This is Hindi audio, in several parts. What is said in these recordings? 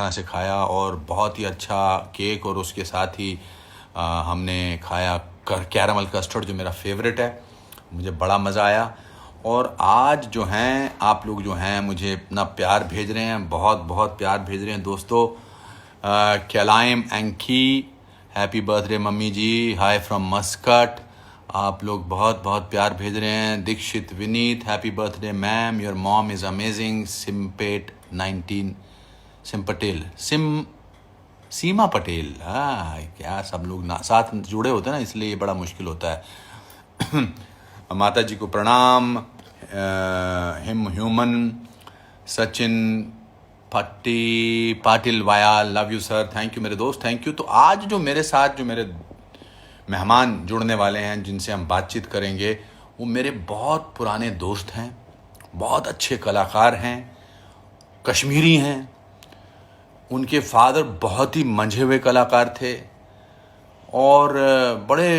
तरह से खाया, और बहुत ही अच्छा केक, और उसके साथ ही हमने खाया कैरमल कस्टर्ड जो मेरा फेवरेट है। मुझे बड़ा मज़ा आया। और आज जो हैं आप लोग जो हैं मुझे इतना प्यार भेज रहे हैं, बहुत बहुत प्यार भेज रहे हैं दोस्तों। कैलाइम एंकी, happy birthday mummy ji, hi from Muscat. आप लोग बहुत बहुत प्यार भेज रहे हैं। Dikshit Vineet, happy birthday ma'am, your mom is amazing. सिम्पेट 19 सिम पटेल सीमा पटेल, हाँ क्या सब लोग ना साथ जुड़े होते हैं ना, इसलिए ये बड़ा मुश्किल होता है। माता जी को प्रणाम। Him human, Sachin Patil via, love you sir, thank you मेरे दोस्त, थैंक यू। तो आज जो मेरे साथ जो मेरे मेहमान जुड़ने वाले हैं जिनसे हम बातचीत करेंगे, वो मेरे बहुत पुराने दोस्त हैं, बहुत अच्छे कलाकार हैं, कश्मीरी हैं। उनके फादर बहुत ही मंझे हुए कलाकार थे, और बड़े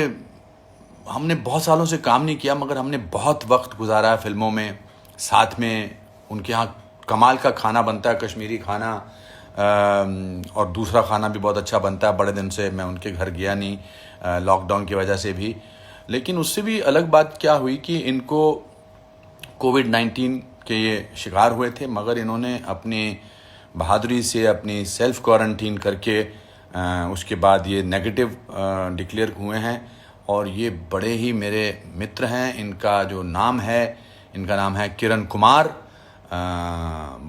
हमने बहुत सालों से काम नहीं किया, मगर हमने बहुत वक्त गुजारा है फिल्मों में साथ में। उनके यहाँ कमाल का खाना बनता है, कश्मीरी खाना, और दूसरा खाना भी बहुत अच्छा बनता है। बड़े दिन से मैं उनके घर गया नहीं, लॉकडाउन की वजह से भी। लेकिन उससे भी अलग बात क्या हुई कि इनको कोविड-19 के ये शिकार हुए थे, मगर इन्होंने अपनी बहादुरी से अपनी सेल्फ क्वारंटीन करके उसके बाद ये नेगेटिव डिक्लेयर हुए हैं। और ये बड़े ही मेरे मित्र हैं। इनका नाम है किरण कुमार।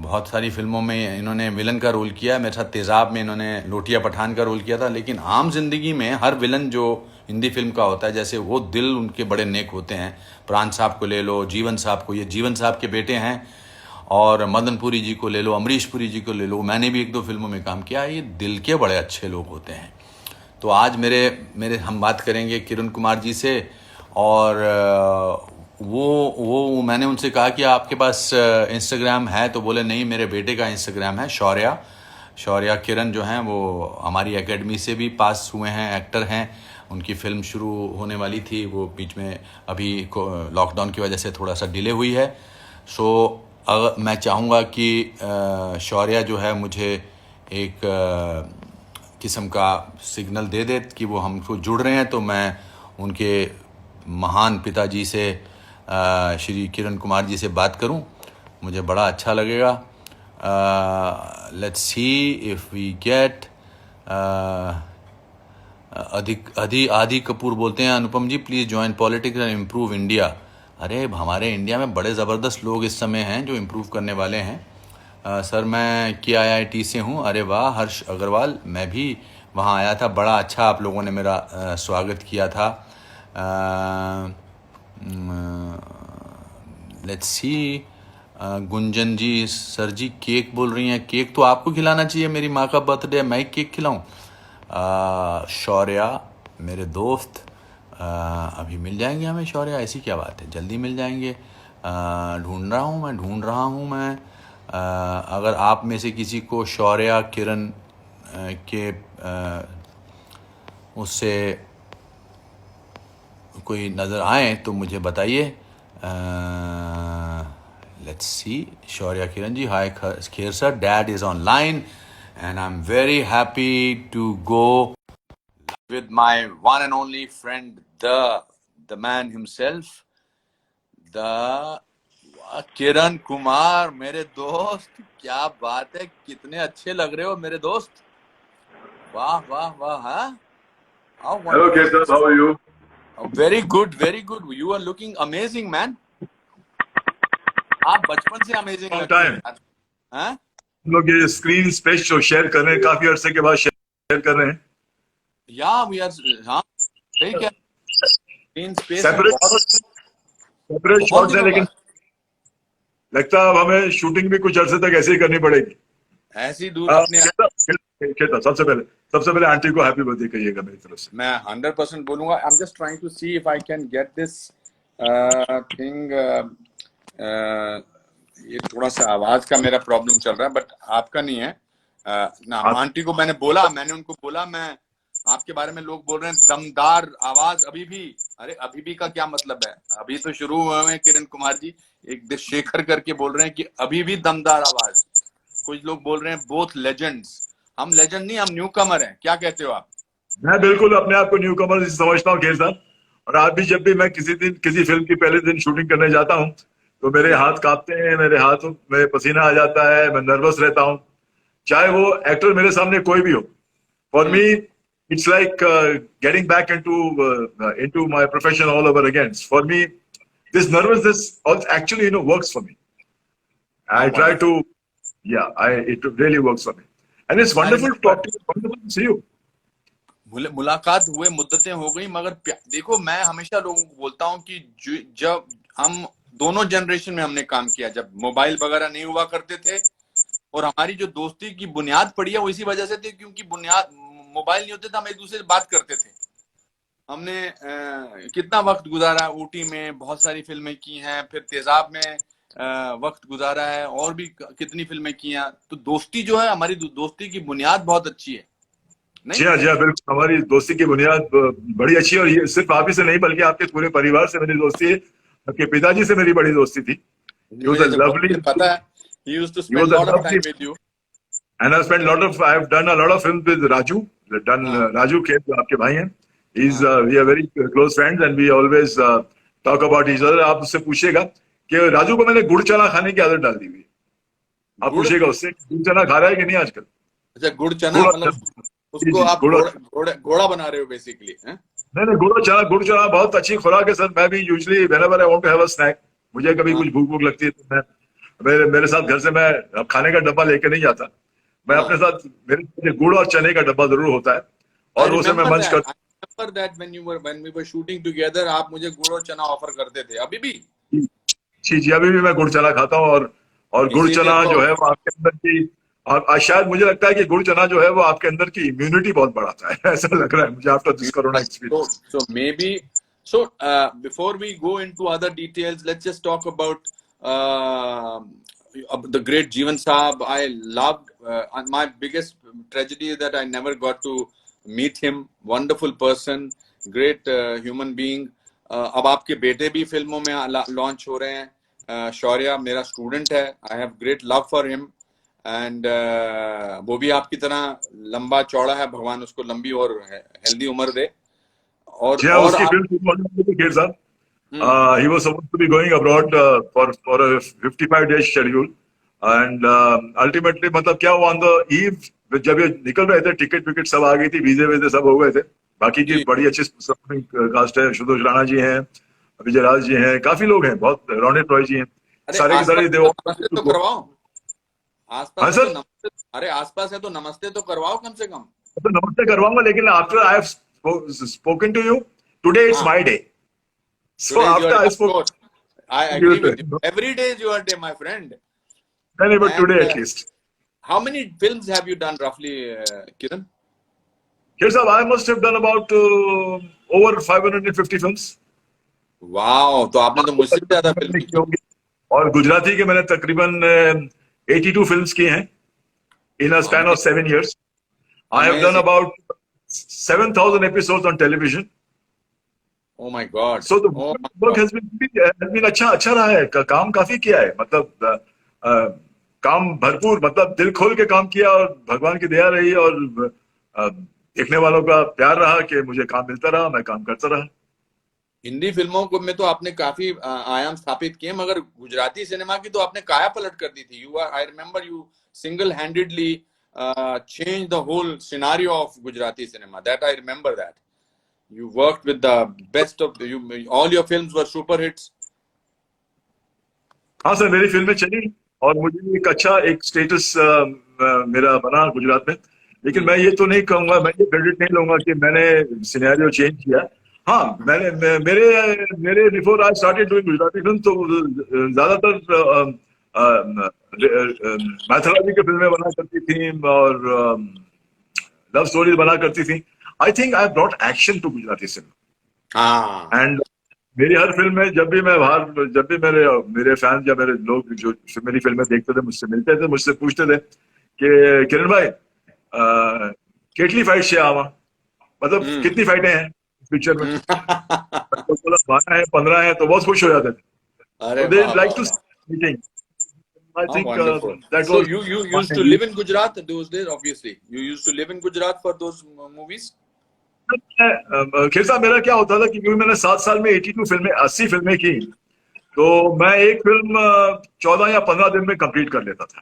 बहुत सारी फिल्मों में इन्होंने विलन का रोल किया। मेरे साथ तेज़ाब में इन्होंने लोटिया पठान का रोल किया था। लेकिन आम जिंदगी में हर विलन जो हिंदी फिल्म का होता है, जैसे वो दिल उनके बड़े नेक होते हैं। प्राण साहब को ले लो, जीवन साहब को, ये जीवन साहब के बेटे हैं। और मदन पुरी जी को ले लो, अमरीश पुरी जी को ले लो, मैंने भी 1-2 फिल्मों में काम किया। ये दिल के बड़े अच्छे लोग होते हैं। तो आज मेरे हम बात करेंगे किरण कुमार जी से। और वो मैंने उनसे कहा कि आपके पास इंस्टाग्राम है? तो बोले नहीं, मेरे बेटे का इंस्टाग्राम है, शौर्या किरण जो हैं वो हमारी एकेडमी से भी पास हुए हैं, एक्टर हैं। उनकी फ़िल्म शुरू होने वाली थी, वो बीच में अभी लॉकडाउन की वजह से थोड़ा सा डिले हुई है। सो अगर मैं चाहूँगा कि शौर्या जो है मुझे एक किस्म का सिग्नल दे दे कि वो हमको जुड़ रहे हैं, तो मैं उनके महान पिताजी से श्री किरण कुमार जी से बात करूं। मुझे बड़ा अच्छा लगेगा। Let's see if we get Aadi Kapoor बोलते हैं, Anupam ji please join politics and improve India. अरे हमारे इंडिया में बड़े ज़बरदस्त लोग इस समय हैं जो इम्प्रूव करने वाले हैं। सर मैं KIIT से हूँ। अरे वाह, हर्ष अग्रवाल, मैं भी वहाँ आया था, बड़ा अच्छा आप लोगों ने मेरा स्वागत किया था। Let's see, Gunjan ji, sir ji cake बोल रही हैं, केक तो आपको खिलाना चाहिए, मेरी माँ का बर्थडे है, मैं केक खिलाऊँ? शौर्या मेरे दोस्त, अभी मिल जाएंगे हमें शौर्या, ऐसी क्या बात है, जल्दी मिल जाएंगे। ढूंढ रहा हूँ मैं। अगर आप में से किसी को शौर्या किरण के उससे कोई नज़र आए तो मुझे बताइए। Let's see, Shaurya Kiran ji, hi Kher sir, dad is online and I am very happy to go with my one and only friend, the man himself, the Kiran Kumar, मेरे दोस्त। क्या बात है, कितने अच्छे लग रहे हो मेरे दोस्त, वाह वाह वाह। हाँ, Hello, Ketan. How are you? Very good, you are looking amazing man. आप बचपन से अमेजिंग लग रहे हैं। हाँ, हम लोग ये स्क्रीन स्पेस जो शेयर कर रहे हैं, काफी अरसे के बाद शेयर कर रहे हैं। या वी आर, हाँ सही क्या, स्क्रीन स्पेस में सेपरेट शॉट्स हैं, लेकिन लगता है अब हमें शूटिंग भी कुछ अरसे तक ऐसे ही करनी पड़ेगी। ऐसी दूर अपने। केतन, सबसे पहले आंटी को हैप्पी बर्थडे कहिएगा मेरी तरफ से। मैं 100% बोलूंगा। I am just trying to see if I can get this thing. ये थोड़ा सा आवाज का मेरा प्रॉब्लम चल रहा है, बट आपका नहीं है ना। आंटी को मैंने उनको बोला, मैं आपके बारे में लोग बोल रहे हैं दमदार आवाज अभी भी। अरे अभी भी का क्या मतलब है, अभी तो शुरू हुए हैं किरण कुमार जी। एक शेखर करके बोल रहे हैं कि अभी भी दमदार आवाज। कुछ लोग बोल रहे हैं बोथ लेजेंड्स। हम लेजेंड नहीं, हम न्यू कमर हैं, क्या कहते हो आप? मैं बिल्कुल अपने आप को न्यू कमर समझता हूँ खेल साहब। और आज भी जब भी मैं किसी दिन किसी फिल्म की पहले दिन शूटिंग करने जाता हूँ तो मेरे हाथ कांपते हैं, मेरे हाथों में पसीना आ जाता है, मैं नर्वस रहता हूँ, चाहे वो एक्टर मेरे सामने कोई भी हो। For me it's like getting back into my profession all over again. For me this nervousness actually works for me. I try to, yeah, it really works for me. And it's wonderful to talk to you, wonderful to see you. मुलाकात हुए मुद्दतें हो गई, मगर देखो मैं हमेशा लोगों को बोलता हूं कि जब हम दोनों जनरेशन में हमने काम किया, जब मोबाइल वगैरह नहीं हुआ करते थे, और हमारी जो दोस्ती की बुनियाद पड़ी है वो इसी वजह से थी, क्योंकि बुनियाद मोबाइल नहीं होते थे, हम एक दूसरे से बात करते थे। हमने कितना वक्त गुजारा ऊटी में, बहुत सारी फिल्में की हैं, फिर तेजाब में वक्त गुजारा है, और भी कितनी फिल्में की हैं। तो दोस्ती जो है, हमारी दोस्ती की बुनियाद बहुत अच्छी है। जी हाँ बिल्कुल, हमारी दोस्ती की बुनियाद बड़ी अच्छी है। और ये सिर्फ आप ही से नहीं बल्कि आपके पूरे परिवार से मेरी दोस्ती है। आपके पिताजी से मेरी बड़ी दोस्ती थी। मुझे तो lovely, पता है, he used to spend lot of time with you. And I've spent I've done a lot of films with Raju. Raju Khed, जो आपके भाई हैं, we are very close friends and we always talk about each other. आप उससे पूछिएगा कि राजू को मैंने गुड़ चना खाने की आदत डाल दी हुई। आप पूछिएगा उससे गुड़ चना खा रहा है कि नहीं आजकल। अच्छा, गुड़ चना मतलब उसको आप घोड़ा बना रहे हो बेसिकली? नहीं, गुड़ चना बहुत अच्छी खुराक है सर। मैं भी usually whenever I want to have a snack, मुझे कभी कुछ भूख लगती है तो मैं मेरे साथ घर से मैं खाने का डब्बा लेके नहीं जाता। मैं अपने साथ मेरे गुड़ और चने का डब्बा जरूर होता है, और उसे मैं मंच करता हूं। that when we were shooting together, आप मुझे गुड़ और चना ऑफर करते थे, अभी भी? जी, अभी भी मैं गुड़ चना खाता हूँ। और गुड़ चना जो है वो आपके अंदर की, और शायद मुझे लगता है कि गुड़ चना जो है वो आपके अंदर की इम्यूनिटी बहुत बढ़ाता है, ऐसा लग रहा है मुझे after this corona experience. So maybe, before we go into other details, let's just talk about the great Jeevan Saab. I loved, my biggest tragedy is that I never got to meet him. Wonderful person, great human being. अब आपके बेटे भी फिल्मों में लॉन्च हो रहे हैं। शौर्या मेरा स्टूडेंट है, I have great love for him, and वो भी आपकी तरह लंबा चौड़ा है, भगवान उसको लंबी और हेल्दी उम्र दे। और उसकी फिल्म साहब, he was supposed to be going abroad for a 55 days schedule, and ultimately मतलब क्या हुआ, on the eve जब ये निकल रहे थे, टिकट विकेट सब आ गई थी, वीजे सब हो गए थे, बाकी की बड़ी अच्छी कास्ट है, सुदोष राणा जी हैं, विजय राज जी हैं, काफी लोग हैं, बहुत रोनित रॉय जी हैं, सारे के सारे तो करवाओ आसपास। सर अरे आसपास है तो नमस्ते तो करवाओ कम से कम। तो नमस्ते करवाऊंगा, लेकिन after I have spoken to you today, it's my day. So after I spoke, I agree with you. Every day is your day, my friend. But today at least. How many films have you done roughly, Kiran? Yes, sir, I must have done about over 550 films. Wow, तो आपने तो मुझसे ज्यादा फिल्म की होगी। और गुजराती के मैंने तकरीबन 82 फिल्म्स की हैं in a span of 7 years. I have done about 7,000 episodes on television. Oh my God! So the work has been अच्छा रहा है, काम काफी किया है, मतलब काम भरपूर, मतलब दिल खोल के काम किया, और भगवान की दया रही, और देखने वालों का प्यार रहा कि मुझे काम मिलता रहा, मैं काम करता रहा। हिंदी फिल्मों को में तो आपने काफी आयाम स्थापित किए, मगर गुजराती सिनेमा की तो आपने काया पलट कर दी थी। I remember you single-handedly changed the whole scenario of Gujarati cinema. That I remember that. You worked with the best of you. All your films were super hits. हाँ सर, मेरी फिल्में चली और मुझे एक स्टेटस मेरा बना गुजरात में। लेकिन मैं ये तो नहीं कहूंगा, मैं ये क्रेडिट नहीं लूंगा कि मैंने सिनेरियो चेंज किया। हाँ, मेरे before I started doing Gujarati film, तो ज्यादातर मैथोलॉजी की फिल्में बना करती थी और लव स्टोरीज बना करती थी। I think I brought action to Gujarati cinema. And मेरी हर फिल्म में जब भी मेरे फैंस या मेरे लोग जो मेरी फिल्में देखते थे, मुझसे मिलते थे, मुझसे पूछते थे कि किरण भाई कितनी फाइट से आवा, मतलब कितनी फाइटें हैं पिक्चर में। तो 12 है 15 है तो बहुत खुश हो जाते थे। They like to meeting. I How think wonderful. that So was you one used to live in Gujarat those days, obviously. You used to live in Gujarat for those movies? Kher साहब, मेरा क्या होता था कि क्योंकि मैंने 7 साल में 82 फिल्में 80 फिल्में की, तो मैं एक फिल्म 14 या 15 दिन में कंप्लीट कर लेता था।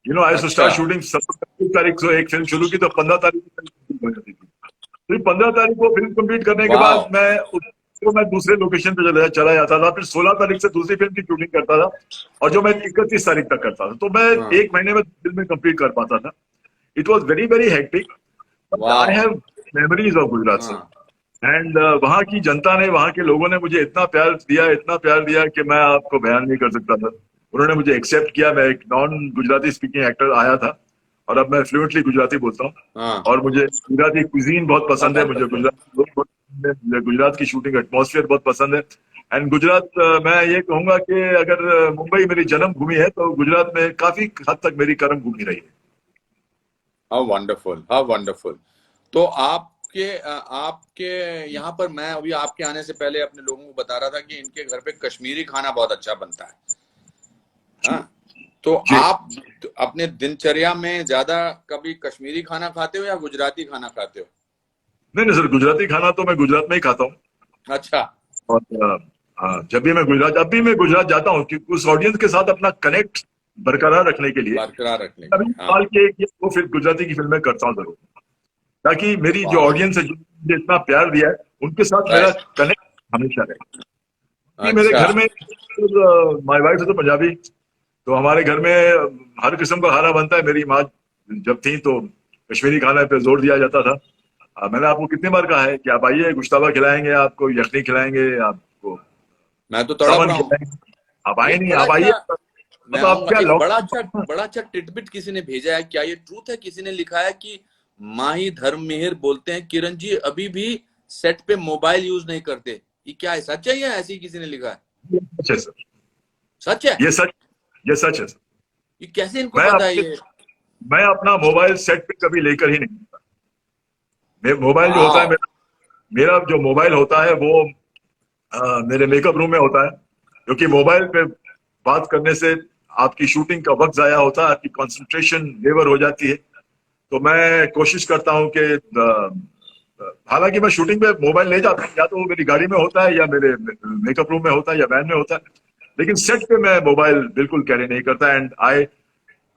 आई टू अच्छा। स्टार्ट शूटिंग 17 तारीख से एक फिल्म शुरू की तो 15 तारीख को फिल्म कंप्लीट हो जाती थी। फिर 15 तारीख को फिल्म कंप्लीट करने के बाद वाह। मैं दूसरे लोकेशन पे चला जाता था। फिर 16 तारीख से दूसरी फिल्म की शूटिंग करता था, और जो मैं 31 तारीख तक करता था, तो मैं हाँ। एक महीने में फिल्में कंप्लीट कर पाता था। It was very very hectic, but I वाह। Have memories of Gujarat sir. हाँ। एंड वहाँ की जनता ने, वहाँ के लोगों ने मुझे इतना प्यार दिया कि मैं आपको बयान नहीं कर सकता था। उन्होंने मुझे एक्सेप्ट किया। मैं एक नॉन गुजराती स्पीकिंग एक्टर आया था, और अब मैं फ्लुएंटली गुजराती बोलता हूँ। हाँ। और मुझे गुजराती कुजीन बहुत How पसंद है, मुझे wonderful. गुजराती लोग बहुत पसंद है, मुझे गुजरात की शूटिंग एटमॉस्फेयर बहुत पसंद है। एंड गुजरात, मैं ये कहूंगा कि अगर मुंबई मेरी जन्मभूमि है, तो गुजरात में काफी हद तक मेरी कर्म भूमि रही है। How wonderful. How wonderful. तो आपके यहाँ पर, मैं अभी आपके आने से पहले अपने लोगों को बता रहा था कि इनके घर पे कश्मीरी खाना बहुत अच्छा बनता है। हाँ, तो जी। आप अपने दिनचर्या में ज्यादा कभी कश्मीरी खाना खाते हो या गुजराती खाना खाते हो? नहीं सर, गुजराती खाना तो मैं गुजरात में ही खाता हूँ। अच्छा। और जब भी मैं गुजरात जाता हूँ, कि उस ऑडियंस के साथ अपना कनेक्ट बरकरार रखने के लिए बरकरार रखने के अभी लिए। साल हाँ। के एक वो फिर गुजराती की फिल्में करता हूँ जरूर, ताकि मेरी जो वाह। ऑडियंस है, जो मुझे इतना प्यार दिया है, उनके साथ मेरा राइट। कनेक्ट हमेशा रहे। कि मेरे अच्छा। घर में, माय वाइफ है तो पंजाबी, तो हमारे घर में हर किस्म का खाना बनता है। मेरी माँ जब थी तो कश्मीरी खाने पे जोर दिया जाता था। मैंने आपको कितनी बार कहा है कि आप आइए, गुश्ताबा खिलाएंगे, आपको यखनी खिलाएंगे, आपको मैं तो तड़प सामान रहा हूँ। खिलाएंगे। आप आए एक नहीं, बड़ा आप आइए। अच्छा, मैं तो आप आऊंगा। क्या एक लॉकडाउन। बड़ा अच्छा टिटबिट किसी ने भेजा है, क्या ये ट्रूथ है? किसी ने लिखा है कि माही धर्म मेहर बोलते हैं किरण जी अभी भी सेट पे मोबाइल यूज नहीं करते। ये क्या है, सच है या ऐसे ही किसी ने लिखा है? ये सच है सर, सच है? ये सच ये सच है सर। ये कैसे इनको मैं पता है अपने ये? मैं अपना मोबाइल सेट पे कभी लेकर ही नहीं। मोबाइल जो होता है, वाह। मेरा जो मोबाइल होता है वो मेरे मेकअप रूम में होता है, क्योंकि मोबाइल पे बात करने से आपकी शूटिंग का वक्त जाया होता है, आपकी कंसंट्रेशन लेवर हो जाती है। तो मैं कोशिश करता हूं कि हालांकि मैं शूटिंग में मोबाइल ले जाता हूँ, या तो वो मेरी गाड़ी में होता है, या मेरे मेकअप रूम में होता है, या वैन में होता है, लेकिन सेट पे मैं मोबाइल बिल्कुल कैरी नहीं करता। And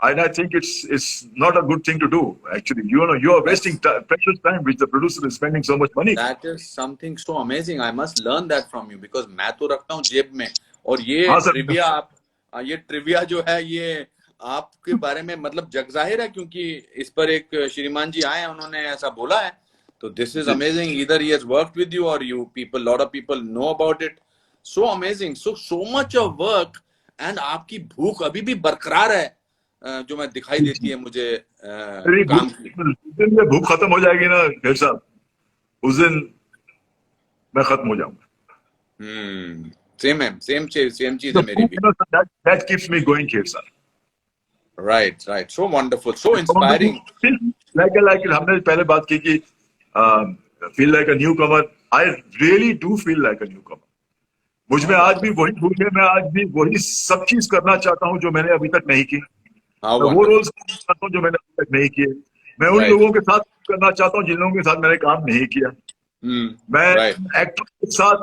I think it's not a good thing to do. Actually, you are wasting That's precious time which the producer is spending so much money. that is something so amazing. I must learn that from you because मैं तो रखता हूँ जेब में। और ये हाँ सर। ट्रिविया ये ट्रिविया जो है ये आपके बारे में मतलब जग जाहिर है, क्योंकि इस पर एक श्रीमान जी आए हैं, उन्होंने ऐसा बोला है। तो this is ji. Amazing. Either he has worked with you और you people, lot of people know about it. So amazing, so much of work. And आपकी भूख अभी भी बरकरार है, जो मैं दिखाई देती है मुझे मेरी काम भूख, की। जिस दिन ये भूख खत्म हो जाएगी ना खेर साहब, उस दिन मैं खत्म हो जाऊंगा। सेम चीज है मेरी भी। That keeps me going, Kher sahab. Right, so wonderful, so inspiring. like हमने पहले बात की कि feel like a newcomer. I really do feel like a newcomer. मुझ में आज भी वही भूख है, मैं आज भी वही सब चीज करना चाहता हूँ जो मैंने अभी तक नहीं की। हाउ मैं वो वंडरफुल। रोल्स करना चाहता हूँ जो मैंने अभी तक नहीं किए। मैं उन राइट। लोगों के साथ करना चाहता हूँ जिन लोगों के साथ मैंने काम नहीं किया। मैं राइट। एक्टर के साथ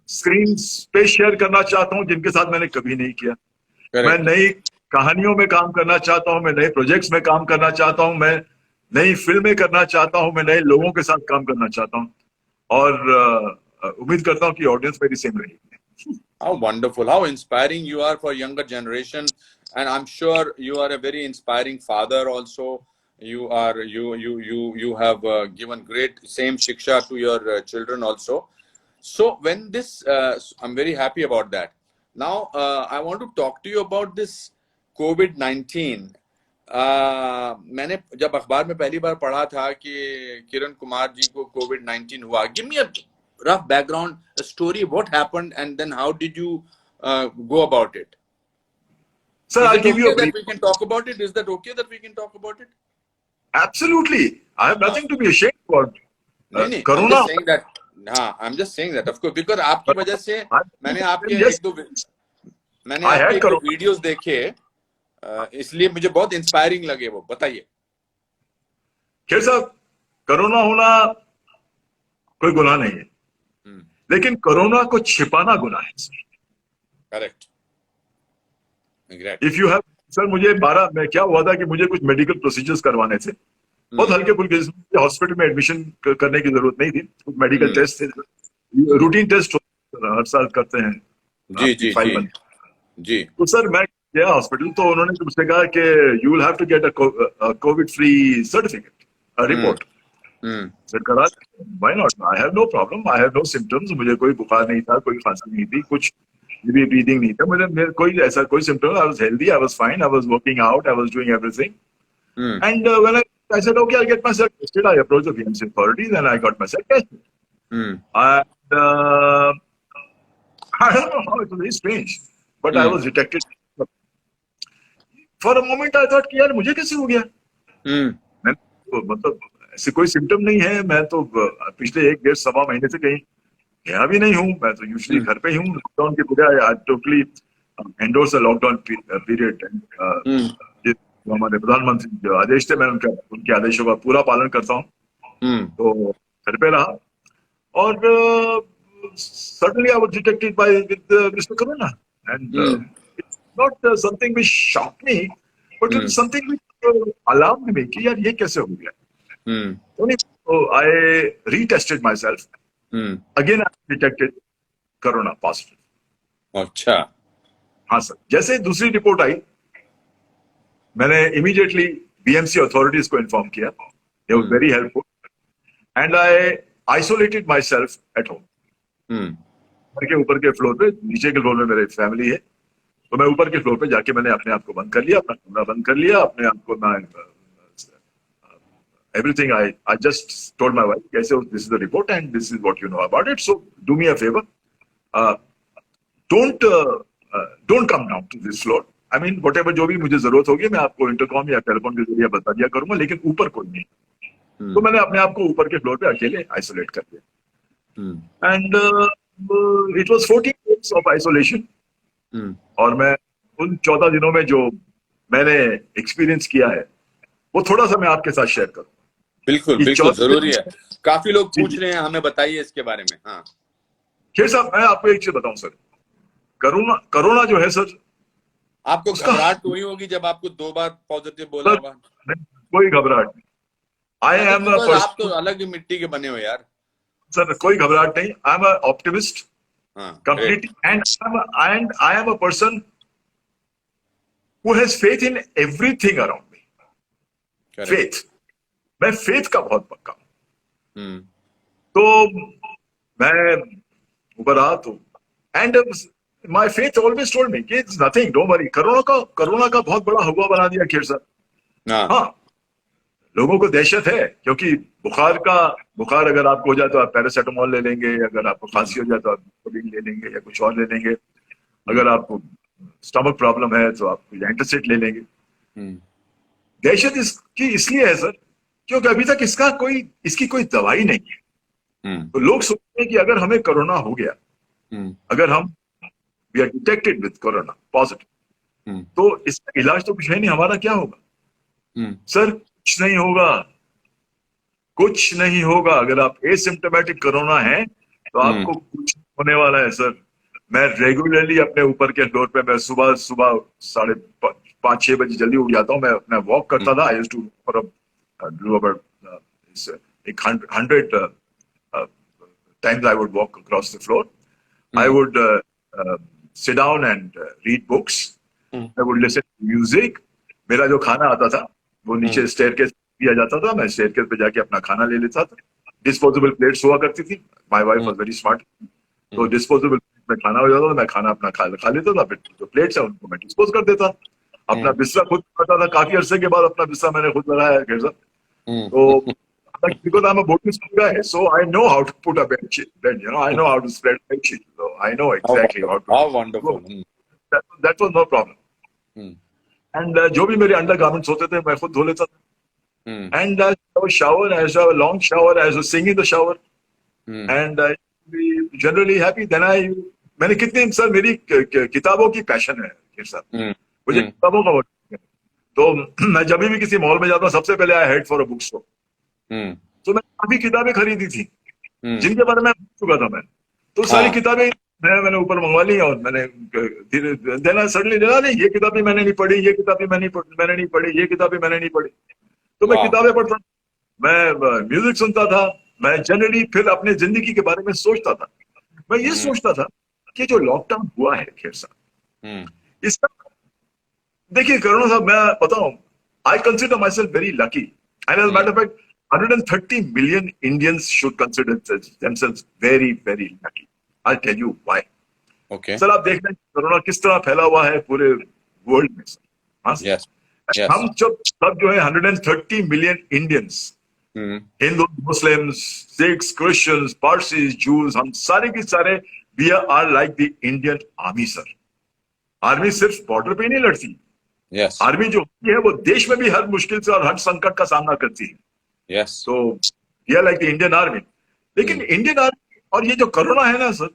स्क्रीन पे शेयर करना चाहता हूँ जिनके साथ मैंने कभी नहीं किया। मैं करेक्ट। नई कहानियों में काम करना चाहता हूँ, मैं नए प्रोजेक्ट्स में काम करना चाहता हूँ, मैं नई फिल्में करना चाहता हूँ, मैं नए लोगों के साथ काम करना चाहता हूँ। और उम्मीद करता हूँ कि ऑडियंस मेरी सेम रहेगी। How wonderful, how inspiring you are for younger generation, and I'm sure you are a very inspiring father also. You have given great same shiksha to your children also. So when this I'm very happy about that. Now I want to talk to you about this COVID-19. मैंने जब अखबार में पहली बार पढ़ा था कि किरण कुमार जी को COVID-19 हुआ, give me a rough background, a story, what happened, and then how did you go about it? Sir, Is I'll it give you okay a that brief. we can talk about it? Is that okay that we can talk about it? Absolutely, I have nothing to be ashamed about. नहीं, I'm Corona. just saying that. हाँ, I'm just saying that, of course, because आपकी वजह से मैंने आपके Yes, एक दो मैंने I आपके had एक दो corona. वीडियोस देखे, इसलिए मुझे बहुत इंस्पायरिंग लगे वो, बताइए। खेर साहब, कोरोना होना कोई गुनाह नहीं है, लेकिन कोरोना को छिपाना गुनाह है। Correct, if you have, sir मुझे 12 में क्या हुआ था कि मुझे कुछ मेडिकल प्रोसीजर्स करवाने थे, बहुत हल्के फुल्के, हॉस्पिटल में एडमिशन करने की जरूरत नहीं थी, कुछ मेडिकल टेस्ट थे, रूटीन टेस्ट हर साल करते हैं जी आपकी जी फाइल जी बन। जी। तो सर मैं गया हॉस्पिटल, तो उन्होंने मुझसे कहा कि you will have to get a covid free certificate, report. Sir करा, why not, I have no problem, I have no symptoms, मुझे कोई बुखार नहीं था, कोई खांसी नहीं थी, कुछ भी ब्रीदिंग नहीं था, मुझे कोई ऐसा कोई symptom, I was healthy, I was fine, I was working out, I was doing everything. And when I said, okay, I'll get myself tested, I approached the BMC authorities and I got myself tested. And I don't know how, it was very strange, but I was detected. For a moment, I thought कि यार मुझे कैसे हो गया? मैं तो मतलब ऐसे कोई सिम्टम नहीं है, मैं तो पिछले 1-1.5 महीने से कहीं गया भी नहीं हूँ, मैं तो यूजुअली घर पे ही हूँ। लॉकडाउन के पूरे I totally endorse a lockdown period, जो हमारे प्रधानमंत्री जो आदेश थे, मैं उनके आदेशों का पूरा पालन करता हूँ। तो घर पे रहा, और suddenly I was detected with Mr. Corona, and it's not something which shocked me, but it's something which alarmed me कि यार ये कैसे हो गया? So I retested myself. Again I detected Corona positive. अच्छा। हाँ सर, जैसे दूसरी रिपोर्ट आई, मैंने इमीडिएटली बीएमसी अथॉरिटीज को इन्फॉर्म किया, they were very helpful, and I isolated myself at home. घर के ऊपर के फ्लोर पे, नीचे के फ्लोर में मेरी फैमिली है, तो मैं ऊपर के फ्लोर पे जाके मैंने अपने आप को बंद कर लिया, अपना कमरा बंद कर लिया, अपने आप को मैं everything I just told my wife कैसे, this is the report and this is what you know about it, so do me a favour, don't don't come down to this floor, I mean whatever, जो भी मुझे जरूरत होगी मैं आपको इंटरकॉम या टेलीफोन के जरिए बता दिया करूंगा, लेकिन ऊपर कोई नहीं। तो मैंने अपने आप को ऊपर के फ्लोर पे अकेले आइसोलेट कर दिया, and it was 14 days of isolation. और मैं उन 14 दिनों में जो मैंने एक्सपीरियंस किया है, वो थोड़ा सा मैं आपके साथ शेयर करूंगा। बिल्कुल ये बिल्कुल 14 जरूरी है, काफी लोग जी, पूछ रहे हैं, हमें बताइए इसके बारे में। हाँ खेर साहब, मैं आपको एक चीज बताऊं सर, कोरोना जो है सर, आपको उसका घबराहट हुई होगी जब आपको 2 बार पॉजिटिव बोला सर होगा। कोई घबराहट नहीं, आई एम अ बिकॉज आप तो पर्सन, अलग ही मिट्टी के बने हो यार। सर कोई घबराहट नहीं, आई एम अ ऑप्टिमिस्ट हाँ completely, and I am a person who has faith in everything around me. Faith, मैं faith का बहुत पक्का हूं। तो मैं ऊपर रहा तो, and my faith always told me कि it's nothing, don't worry। Corona का बहुत बड़ा हुआ बना दिया खेर साहब। हाँ, लोगों को दहशत है, क्योंकि बुखार अगर आपको हो जाए तो आप पैरासिटामोल ले लेंगे, अगर आपको खांसी हो जाए तो आप कोविड ले लेंगे या कुछ और ले लेंगे, अगर आपको स्टमक प्रॉब्लम है तो आप एंटासिड ले लेंगे। दहशत इसकी इसलिए है सर, क्योंकि अभी तक इसकी कोई दवाई नहीं है। तो लोग सोचते हैं कि अगर हमें कोरोना हो गया, अगर हम we are detected with corona positive, तो इसका इलाज तो कुछ है नहीं, हमारा क्या होगा? सर कुछ नहीं होगा, कुछ नहीं होगा। अगर आप एसिम्प्टोमेटिक कोरोना है तो आपको कुछ होने वाला है सर। मैं रेगुलरली अपने ऊपर के फ्लोर पे, मैं सुबह 5-6 बजे जल्दी उठ जाता हूँ, मैं अपना वॉक करता था। I used to do about 100 times I would walk across the floor. I would sit down and read books. I would listen to music. मेरा जो खाना आता था वो नीचे स्टेयरकेस दिया जाता था, मैं स्टेयरकेस पे जाके अपना खाना ले लेता था। डिस्पोजेबल प्लेट्स हुआ करती थी, my wife was very smart, तो डिस्पोजेबल में खाना हो जाता था, मैं खाना अपना खा लेता था, फिर जो प्लेट्स है उनको मैं डिस्पोज कर देता। अपना बिस्तर खुद करता था, काफी अरसे के बाद अपना बिस्तर मैंने खुद लगाया है सर। तो because I'm a boarding school guy, so I know how to put a bed, you know, I know how to spread a bed sheet, so I know exactly how to. How wonderful. That was no problem. And जो भी मेरे अंडर गारमेंट्स होते थे मैं खुद धो लेता था। And I have a shower, I have a long shower, I have to sing in the shower, and I be generally happy. Then I मैंने कितनी सर मेरी किताबों की पैशन है खेर साहब, मुझे किताबों का बहुत शौक है। तो मैं जब भी किसी मॉल में जाता हूँ सबसे पहले I head for a book store. तो मैं काफी किताबें खरीदी थी जिनके बारे में भूल चुका था मैं। तो सारी हाँ किताबें मैंने ऊपर मंगवा ली और मैंने धीरे देना सडनली देना नहीं, ये किताबें मैंने नहीं पढ़ी, ये किताबें मैंने नहीं पढ़ी, ये किताबें मैंने नहीं पढ़ी। तो मैं वाह किताबें पढ़ता, मैं म्यूजिक सुनता था, मैं जनरली फिर अपने जिंदगी के बारे में सोचता था। मैं ये सोचता था कि जो लॉकडाउन हुआ है खेर साहब, इसका देखिए करुणा साहब मैं बताऊं, I consider myself very lucky and as matter of fact 130 million Indians should consider themselves very very lucky. I'll tell you why. Okay sir आप देख रहे हैं कोरोना किस तरह फैला हुआ है पूरे वर्ल्ड में सर। हाँ सर। यस यस हम जब सब जो है 130 million Indians, Hindu, Muslims, Sikhs, Christians, Parsis, Jews, हम सारे के सारे we are like the Indian army sir. Army सिर्फ बॉर्डर पे ही नहीं लड़ती, यस आर्मी जो होती है वो देश में भी हर मुश्किल से और हर संकट का सामना करती है। यस तो ये लाइक द इंडियन आर्मी। लेकिन इंडियन आर्मी और ये जो कोरोना है ना सर,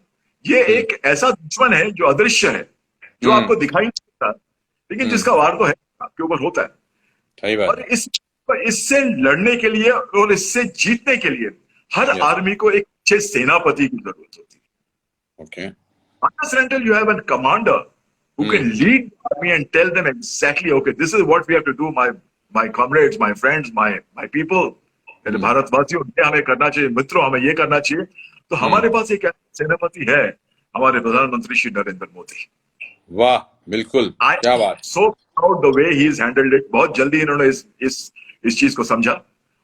ये एक ऐसा दुश्मन है जो अदृश्य है, जो आपको दिखाई नहीं देता, लेकिन जिसका वार तो है आपके ऊपर होता है। सही बात और इससे लड़ने के लिए और इससे जीतने के लिए हर आर्मी को एक अच्छे सेनापति की जरूरत होती है। Okay Unless and until you have a commander who can lead the army and tell them exactly, okay, this is what we have to do, my comrades, my friends, my people, मेरे भारतवासियों, ये हमें करना चाहिए, मित्रों हमें ये करना चाहिए। तो हमारे पास एक ऐसा सेनापति है, हमारे प्रधानमंत्री श्री नरेंद्र मोदी। वाह बिल्कुल क्या बात। So proud the way he is handled it. बहुत जल्दी इन्होंने इस चीज को समझा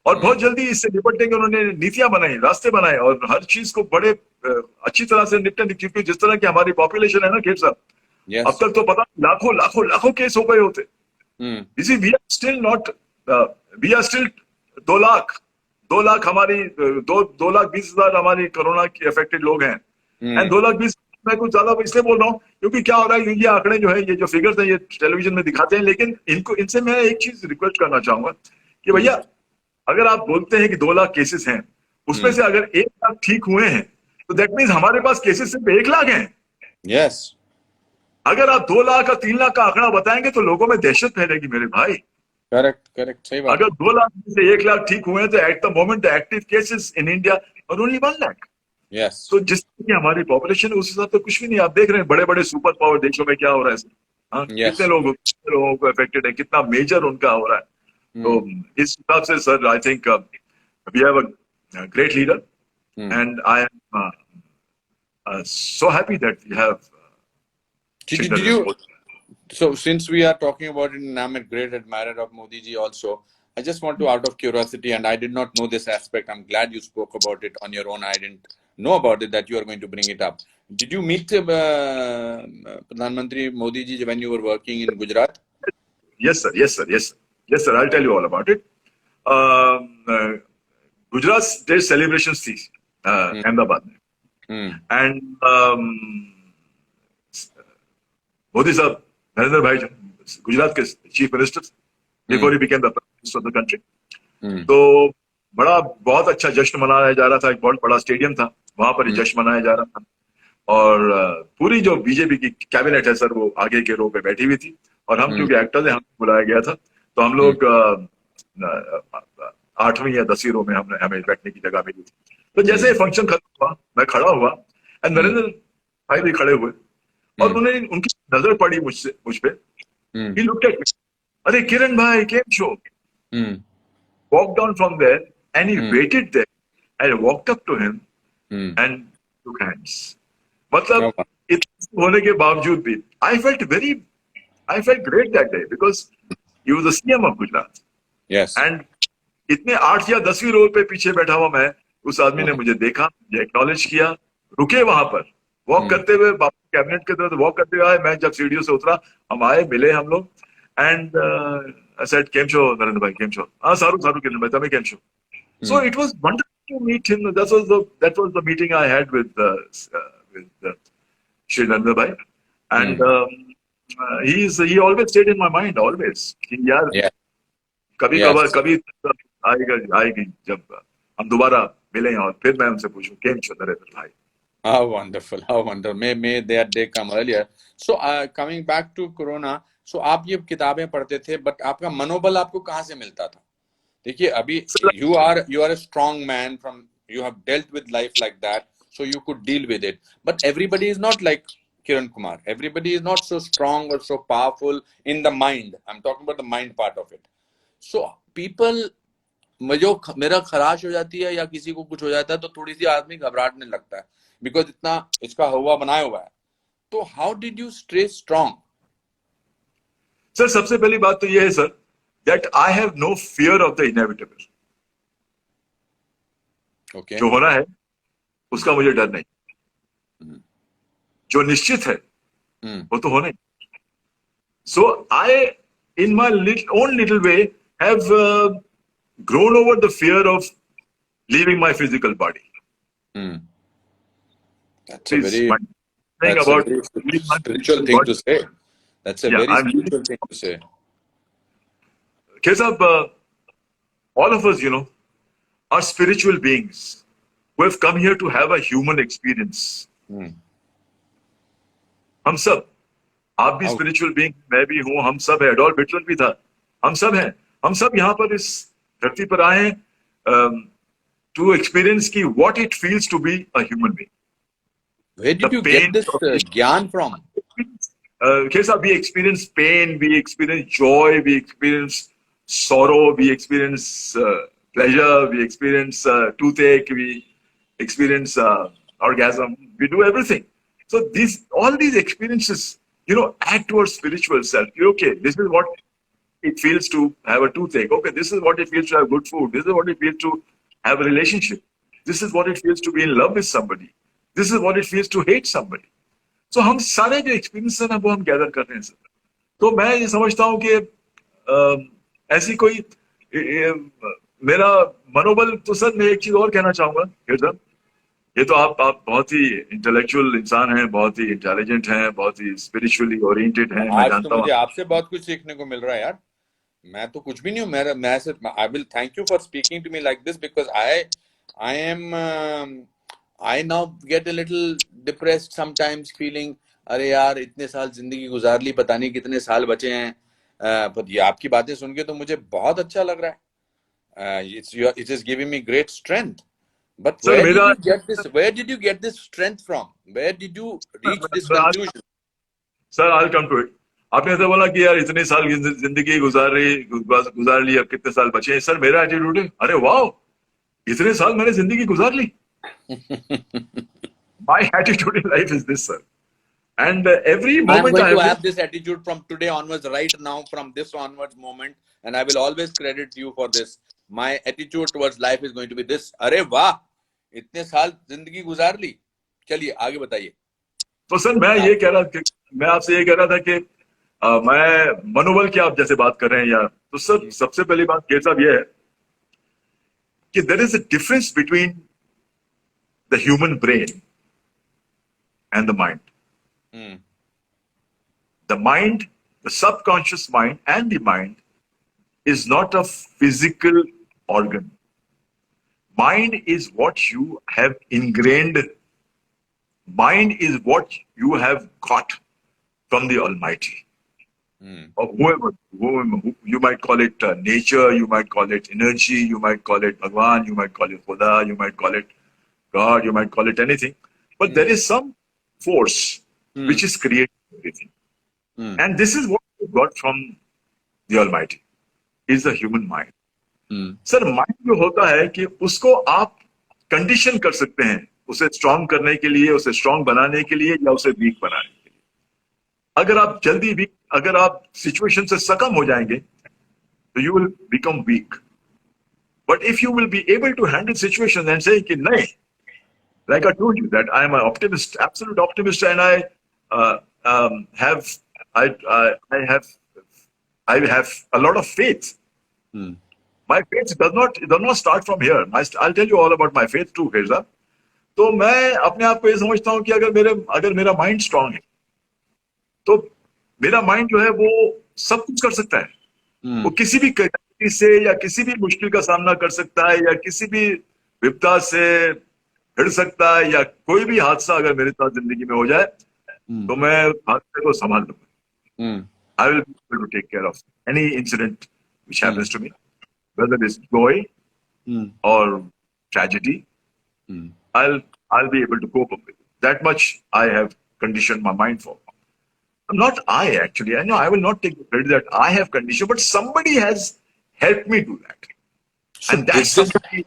और बहुत जल्दी इससे निपटने के उन्होंने नीतियां बनाई, रास्ते बनाए और हर चीज को बड़े अच्छी तरह से निपटने। क्योंकि जिस तरह की हमारी पॉपुलेशन है ना खेर साहब, अब तक तो पता लाखों लाखों लाखों केस हो गए होते। इसी we are still not, we are still 2 lakh हमारी 2,20,000 हमारी कोरोना की अफेक्टेड लोग हैं। एंड 2,20,000 मैं कुछ ज्यादा इसलिए बोल रहा हूँ क्योंकि क्या हो रहा है, ये आंकड़े जो है, ये जो फिगर्स हैं, ये टेलीविजन में दिखाते हैं, लेकिन इनसे मैं एक चीज रिक्वेस्ट करना चाहूंगा कि भैया अगर आप बोलते हैं कि 2 लाख केसेस हैं, उसमें से अगर 1 लाख ठीक हुए हैं तो दैट मीन्स हमारे पास केसेस सिर्फ 1 लाख हैं। यस अगर आप 2 लाख और 3 लाख का आंकड़ा बताएंगे तो लोगों में दहशत फैलेगी मेरे भाई। करेक्ट करेक्ट सही बात। अगर 2 लाख में से 1 लाख ठीक हुए हैं तो at the moment the active cases in India और ओनली 1 लाख। यस तो जिस तरह की हमारी पॉपुलेशन है उस हिसाब से कुछ भी नहीं। आप देख रहे हैं बड़े बड़े सुपर पावर देशों में क्या हो रहा है। हाँ, कितने लोगों को अफेक्टेड है, कितना मेजर उनका हो रहा है। तो इस हिसाब से sir I think we have a great leader and I am so happy that we have did you so since we are talking about it and I'm a great admirer of Modi ji also, I just want to, out of curiosity, and I did not know this aspect, I'm glad you spoke about it on your own, I didn't know about it, that you are going to bring it up. Did you meet Pradhan Mantri Modi ji when you were working in Gujarat? Yes sir, yes sir, yes sir, yes sir, I'll tell you all about it. Gujarat Day celebrations थी अहमदाबाद में एंड मोदी साहब, नरेंद्र भाई गुजरात के chief minister before he became the prime minister of the country. तो बहुत अच्छा जश्न मनाया जा रहा था। एक बहुत बड़ा स्टेडियम था, वहां पर ही जश्न मनाया जा रहा था और पूरी जो बीजेपी की कैबिनेट है सर वो आगे के रो पे बैठी हुई थी और हम क्योंकि एक्टर्स हैं, हमें बुलाया गया था तो हम लोग 8वीं या 10वीं रो में हमें बैठने की जगह मिली थी। तो जैसे फंक्शन खत्म हुआ मैं खड़ा हुआ एंड नरेंद्र भाई भी खड़े हुए और उन्हें उनकी नजर पड़ी मुझ पे। He looked at me. अरे किरण भाई केम show? Walked down from there and he waited there. I walked up to him and shook hands. मतलब इतना होने के बावजूद भी I felt great that day because he was the CM of Gujarat. Yes. And इतने 8 या 10वीं रो पे पीछे बैठा हुआ मैं, उस आदमी ने मुझे देखा, मुझे एक्नॉलेज किया, रुके वहां पर वॉक करते हुए कैबिनेट के तरफ वॉक करते हुए आए। मैं जब सीढ़ियों से उतरा हम आए, मिले हम लोग एंड आई सेड केम शो नरेंद्र भाई, केम शो? हाँ सारू किरण भाई, तमें केम शो? So it was wonderful to meet him. That was the meeting I had with Shri Narendra bhai and he always stayed in my mind always कि यार कभी आएगी जब हम दोबारा मिले और फिर मैं उनसे पूछूं केम शो नरेंद्र भाई। How wonderful, how wonderful. May that day come earlier. So coming back to Corona, so आप ये किताबें पढ़ते थे, but आपका मनोबल आपको कहाँ से मिलता था? देखिए अभी sir you are a strong man, from you have dealt with life like that, so you could deal with it. But everybody is not like Kiran Kumar. Everybody is not so strong or so powerful in the mind. I'm talking about the mind part of it. So people, मेरा खराश हो जाती है या किसी को कुछ हो जाता है तो थोड़ी सी आदमी घबराने लगता है, बिकॉज इतना इसका हुआ बनाया हुआ है. तो how did you stay strong? Sir सबसे पहली बात तो ये है sir, that I have no fear of the inevitable. Okay. जो होना है उसका मुझे डर नहीं. जो निश्चित है वो तो होना ही. So I in my own little way have grown over the fear of leaving my physical body. That's a Please, very, my thing that's a about very leaving my spiritual physical thing body. to say. That's a Yeah, very I'm spiritual thing to say. Kesab, all of us, are spiritual beings who have come here to have a human experience. हम सब, आप भी How? स्पिरिचुअल बीइंग, मैं भी हूं, हम सब है. एडोल्फ हिटलर भी था. हम सब हैं. हम सब यहाँ पर इस धरती पर आए हैं टू एक्सपीरियंस की what it feels to be a human being. Where The did you pain get this of gyan from? Kesab, we experience pain, we experience joy, we experience sorrow, we experience pleasure, we experience toothache, we experience orgasm, we do everything. So all these experiences, add to our spiritual self. Okay, this is what it feels to have a toothache. Okay, this is what it feels to have good food. This is what it feels to have a relationship. This is what it feels to be in love with somebody. This is what it feels to hate somebody. So हम सारे जो एक्सपीरियंस है ना वो हम गैदर कर रहे हैं सर. तो मैं ये समझता हूँ कि ऐसी कोई मेरा मनोबल तो सर, मैं एक चीज और कहना चाहूंगा सर. ये तो आप बहुत ही इंटेलेक्चुअल इंसान हैं, बहुत ही इंटेलिजेंट हैं, बहुत ही स्पिरिचुअली ओरिएंटेड हैं, मैं आज तो जानता हूँ. मुझे आपसे बहुत कुछ सीखने को मिल रहा है यार. मैं तो कुछ भी नहीं हूँ. मैं सिर्फ, I will thank you for speaking to me like this, because I am I now get a little depressed sometimes, feeling अरे यार इतने साल जिंदगी गुजार ली, पता नहीं कितने साल बचे हैं. पर ये आपकी बातें सुन के तो मुझे बहुत अच्छा लग रहा है. It is giving me great strength. But sir मेरा where did you get this strength from? Where did you reach this conclusion? Sir I come to it. आपने ऐसा बोला कि यार इतने साल की जिंदगी गुजार ली, अब कितने साल बचे हैं. सर मेरा एटीट्यूड है, अरे वाह, इतने साल मैंने जिंदगी गुजार ली. My attitude in life is this, sir. And every I'm moment going I to have have this attitude from today onwards, right now, from this onwards moment, and I will always credit you for this. My attitude towards life is going to be this. अरे वाह, इतने साल जिंदगी गुजार ली. चलिए आगे बताइए. तो सर मैं आपसे ये कह रहा था कि मैं मनोबल की आप जैसे बात कर रहे हैं यार, तो सर सबसे पहली बात ये साहब ये है कि there is a difference between the human brain and the mind. The mind, the subconscious mind and the mind is not a physical organ. Mind is what you have ingrained. Mind is what you have got from the Almighty. Or whoever, you might call it nature, you might call it energy, you might call it Bhagwan, you might call it Khuda, you might call it God, you might call it anything. But there is some force which is creating everything. And this is what we got from the Almighty, is the human mind. Sir mind जो होता है कि उसको आप कंडीशन कर सकते हैं, उसे स्ट्रांग करने के लिए, उसे स्ट्रांग बनाने के लिए, या उसे वीक बनाने के लिए. अगर आप सिचुएशन से सकम हो जाएंगे तो you will become weak. But if you will be able to handle situation and say कि नहीं, like I told you that I am an optimist, absolute optimist, and I have a lot of faith. My faith does not start from here. I'll tell you all about my faith too, Firza. तो मैं अपने आप को ये समझता हूँ कि अगर मेरा माइंड स्ट्रांग है तो मेरा माइंड जो है वो सब कुछ कर सकता है. वो किसी भी कठिनाई से या किसी भी मुश्किल का सामना कर सकता है, या किसी भी विपदा से, भिड़ सकता है या कोई भी हादसा अगर मेरे साथ जिंदगी में हो जाए तो मैं हादसे को संभाल लूंगा. I will be able to take care of any incident which happens to me, whether it's joy or tragedy. I'll be able to cope up with it. That much I have conditioned my mind for. Not I actually. I know I will not take the credit that I have conditioned, but somebody has helped me do that. So And that's did this, somebody.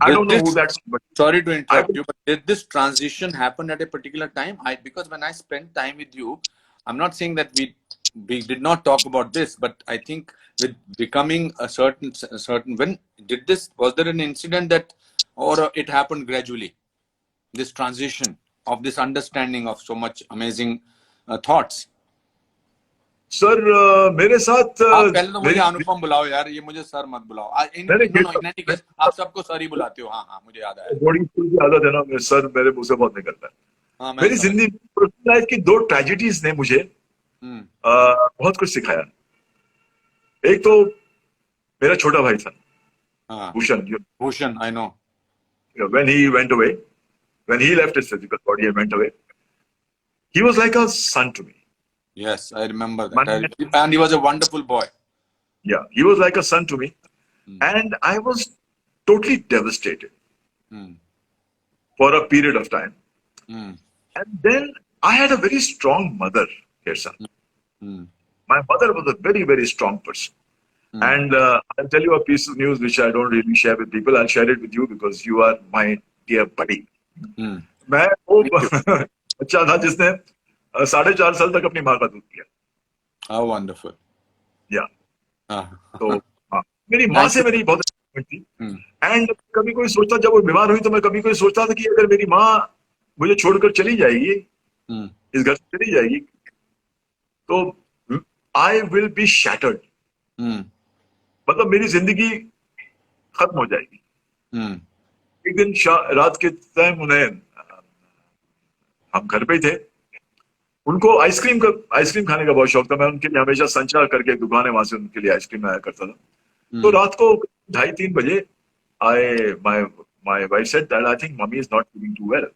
I don't know who that somebody. sorry to interrupt I- you, but did this transition happen at a particular time? Because when I spent time with you, I'm not saying that we did not talk about this, but I think with becoming a certain when did this, was there an incident that, or it happened gradually, this transition of this understanding of so much amazing thoughts? Sir मेरे साथ आप पहले तो मुझे मेरी अनुपम बुलाओ यार, ये मुझे सर मत बुलाओ. मैंने नो इन एनी केस आप सबको सर ही बुलाते हो. हाँ हाँ मुझे याद आया. बोर्डिंग स्कूल की आदत है ना, सर मेरे मुंह से बहुत निकलता है. हाँ मैं मेरी समझ. जिंदगी पर्सनल लाइफ की 2 ट्रेजेडीज ने मुझे बहुत कुछ सिखाया. एक तो मेरा छोटा भाई था हाँ Bhushan. Bhushan, I know. When he went away, when he left his physical body and went away, he was like a son to me. Yes, I remember that. Man- And he was a wonderful boy. Yeah, he was like a son to me, and I was totally devastated for a period of time. And then I had a very strong mother here, son. My mother was a very, very strong person. And I'll tell you a piece of news which I don't really share with people. I'll share it with you because you are my dear buddy. मैं वो बच्चा था जिसने 4.5 साल तक अपनी माँ का दूध पिया. How wonderful. या हाँ. तो हाँ, मेरी माँ से मेरी बहुत attachment थी. एंड कभी कोई सोचता, जब वो बीमार हुई तो मैं कभी कोई सोचता था कि अगर मेरी माँ मुझे छोड़कर चली जाएगी, इस घर से चली जाएगी, तो आई विल बी शैटर्ड. मतलब मेरी जिंदगी खत्म हो जाएगी. एक दिन रात के टाइम उन्हें, हम घर पे ही थे, उनको आइसक्रीम खाने का बहुत शौक था. मैं उनके लिए हमेशा संचार करके एक दुकान है, वहां से उनके लिए आइसक्रीम लाया करता था. तो रात को 2:30-3 बजे my wife said that I think mommy is not feeling too well.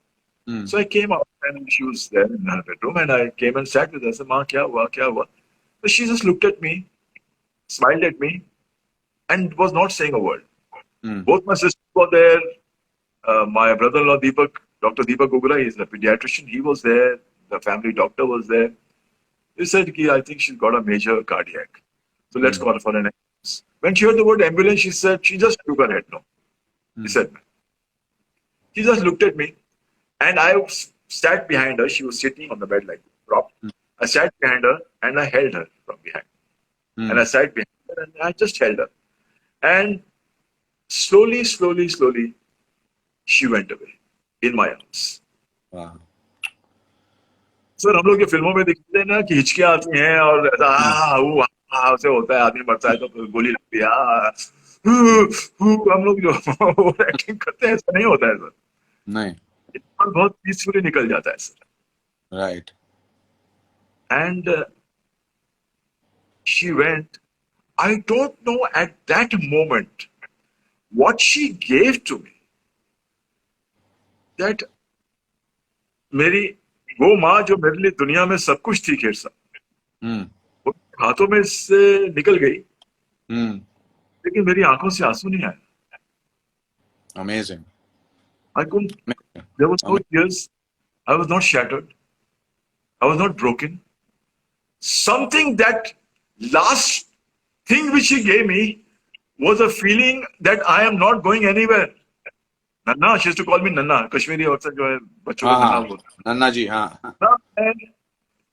So I came out and she was there in her bedroom and I came and sat with her. I said, "Ma, क्या हुआ?" So she just looked at me, smiled at me, and was not saying a word. Both my sisters were there. My brother-in-law Deepak, Dr. Deepak Gugura, he is a pediatrician. He was there. The family doctor was there. He said, I think she's got a major cardiac. So let's call for an ambulance. When she heard the word ambulance, she said, she just shook her head no. He said, she just looked at me and I sat behind her. She was sitting on the bed like propped. I sat behind her and I held her from behind. And I sat behind her and I just held her. And slowly, she went away in my arms. Wow. Sir हम लोग ये फिल्मों में दिखते हैं ना कि हिचकियां आती हैं और ऐसा से होता है, आदमी मरता है तो गोली लगती है, हम लोग जो एक्टिंग करते हैं ऐसा नहीं होता है सर. नहीं. बहुत पीसफुली निकल जाता है sir. Right. And she went. I don't know at that moment what she gave to me. That मेरी वो माँ जो मेरे लिए दुनिया में सब कुछ थी खेर साहब, वो हाथों में से निकल गई, लेकिन मेरी आंखों से आंसू नहीं आए. Amazing. I couldn't. There was no tears. I was not shattered. I was not broken. Something that last thing which she gave me was a feeling that I am not going anywhere. नन्ना, she used to call me नन्ना. कश्मीरी औरत जो है बच्चों को नन्ना बोलते हैं. नन्ना जी, हाँ. मैं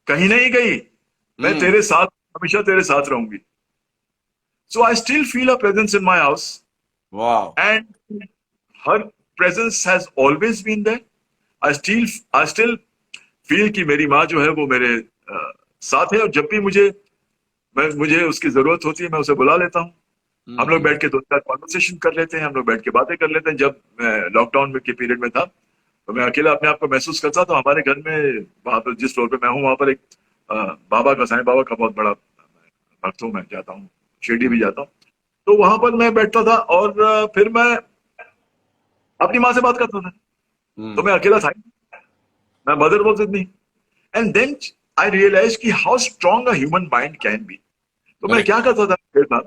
कहीं नहीं गई, मैं तेरे साथ, हमेशा तेरे साथ रहूंगी. So I still feel a presence in my house. Wow. And her presence has always been there. I still feel कि मेरी माँ जो है वो मेरे साथ है और जब भी मुझे उसकी जरूरत होती है मैं उसे बुला लेता हूँ. हम लोग बैठ के 2-4 कॉन्वर्सेशन कर लेते हैं, हम लोग बैठ के बातें कर लेते हैं. जब मैं लॉकडाउन के पीरियड में था तो मैं अकेला अपने आप को महसूस करता था. हमारे घर में वहां पर जिस फ्लोर पे मैं हूँ वहां पर एक बाबा का, साईं बाबा का बहुत बड़ा भक्त हूँ. मैं जाता हूँ, शिरडी भी जाता हूँ. तो वहां पर मैं बैठता था और फिर मैं अपनी माँ से बात करता था. तो मैं अकेला था ही। My mother was with me. And then I realized कि how strong a human mind can be. तो मैं Correct. क्या करता था मेरे साथ,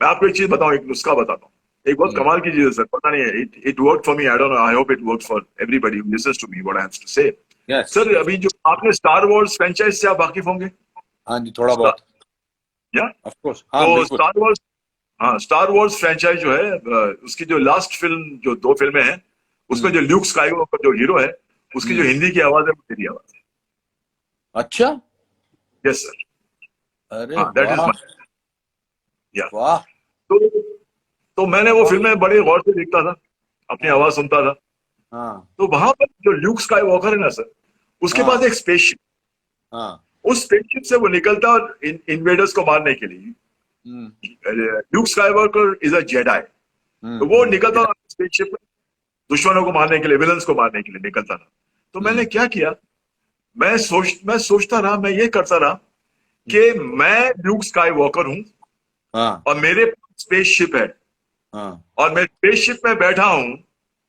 मैं आपको एक चीज बताऊं, एक नुस्खा बताता हूँ, एक बहुत कमाल की चीज है सर, पता नहीं है, it worked for me, I don't know, I hope it worked for everybody who listens to me what I have to say. Yes. Sir अभी जो आपने स्टार वॉर्स फ्रेंचाइज से आप वाकिफ होंगे? हाँ जी, थोड़ा बहुत। या ऑफ कोर्स, हाँ तो बिल्कुल। स्टार वॉर्स, हाँ स्टार वॉर्स फ्रेंचाइज जो है उसकी जो लास्ट फिल्म, जो 2 फिल्में हैं, उसमें जो ल्यूक स्काईवॉकर जो हीरो है, उसकी जो हिंदी की आवाज है वो मेरी आवाज है। अच्छा, यस सर। अरे हाँ दैट इज वाह, माय, या वाह, तो तो मैंने वो फिल्में बड़े गौर से देखता था, अपनी हाँ, आवाज सुनता था। हाँ, तो वहां पर जो ल्यूक स्काईवॉकर है ना सर, उसके हाँ, पास एक स्पेसशिप, हाँ, उस स्पेसशिप से वो निकलता है और इन्वेडर्स को मारने के लिए, hmm, Luke Skywalker is a Jedi, तो वो निकलता था स्पेसशिप में, दुश्मनों को मारने के लिए, विलन्स को मारने के लिए निकलता था। तो मैंने क्या किया, मैं सोचता रहा, मैं ये करता रहा कि मैं ल्यूक स्काईवॉकर हूं हाँ, और मेरे स्पेसशिप है हाँ, और मैं स्पेसशिप में बैठा हूं।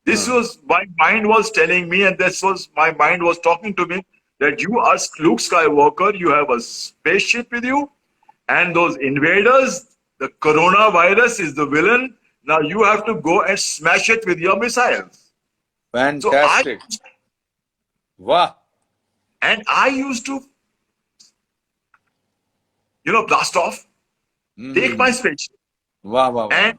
दिस हाँ, was my mind was telling me and this was my mind was talking to me that you are Luke Skywalker, you have a spaceship with you, and those invaders, the coronavirus is the villain. Now you have to go and smash it with your missiles. So fantastic, वाह, I used to, blast off, take my spaceship, वाह, वाह, वाह, and